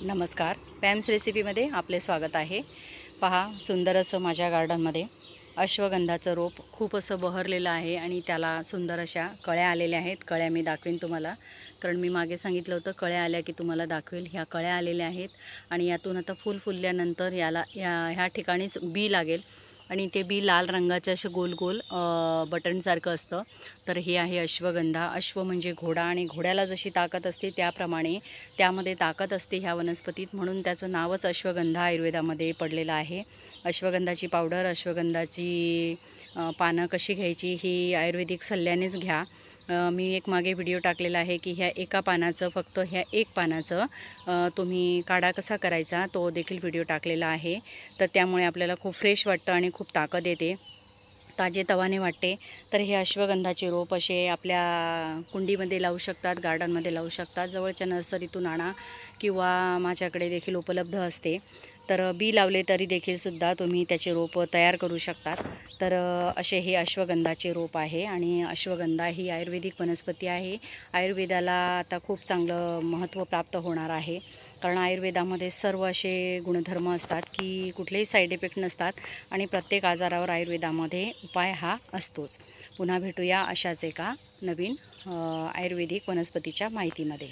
नमस्कार, पॅम्स रेसिपीमध्ये आपले स्वागत आहे। पहा, सुंदर असं माझ्या गार्डनमध्ये अश्वगंधाचं रोप खूप असं बहरलेलं आहे आणि त्याला सुंदर अशा कळ्या आलेल्या आहेत। कळ्या मी दाखवीन तुम्हाला, कारण मी मागे सांगितलं होतं कळ्या आल्या की तुम्हाला दाखवेल। ह्या कळ्या आलेल्या आहेत आणि यातून आता फूल फुलल्यानंतर याला ह्या ठिकाणीच बी लागेल आणि ते बी लाल रंगाचे असे गोल गोल बटनसारखं असतं। तर हे आहे अश्वगंधा। अश्व म्हणजे घोडा आणि घोड्याला जशी ताकद असते त्याप्रमाणे त्यामध्ये ताकद असते ह्या वनस्पतीत, म्हणून त्याचं नावच अश्वगंधा आयुर्वेदामध्ये पडलेलं आहे। अश्वगंधाची पावडर, अश्वगंधाची पानं कशी घ्यायची ही आयुर्वेदिक सल्ल्यानेच घ्या। मी एक मागे व्हिडिओ टाकलेला आहे की ह्या एका पानाचं, फक्त ह्या एक पानाचं तुम्ही काढा कसा करायचा तो देखील व्हिडिओ टाकलेला आहे। तर त्यामुळे आपल्याला खूप फ्रेश वाटतं आणि खूप ताकद येते, ताजेतवाने वाटते। तर हे अश्वगंधाचे रोप असे आपल्या कुंडीमध्ये लावू शकतात, गार्डनमध्ये लावू शकतात। जवळच्या नर्सरीतून आणा किंवा माझ्याकडे देखील उपलब्ध असते। तर बी लावले तरी देखील सुद्धा तुम्ही त्याचे रोप तयार करू शकतात। तर असे हे अश्वगंधाचे रोप आहे आणि अश्वगंधा ही आयुर्वेदिक वनस्पती आहे। आयुर्वेदाला आता खूप चांगलं महत्त्व प्राप्त होणार आहे, कारण आयुर्वेदामध्ये सर्व असे गुणधर्म असतात की कुठलेही साईड इफेक्ट नसतात आणि प्रत्येक आजारावर आयुर्वेदामध्ये उपाय हा असतोच। पुन्हा भेटूया अशाच एका नवीन आयुर्वेदिक वनस्पतीच्या माहितीमध्ये।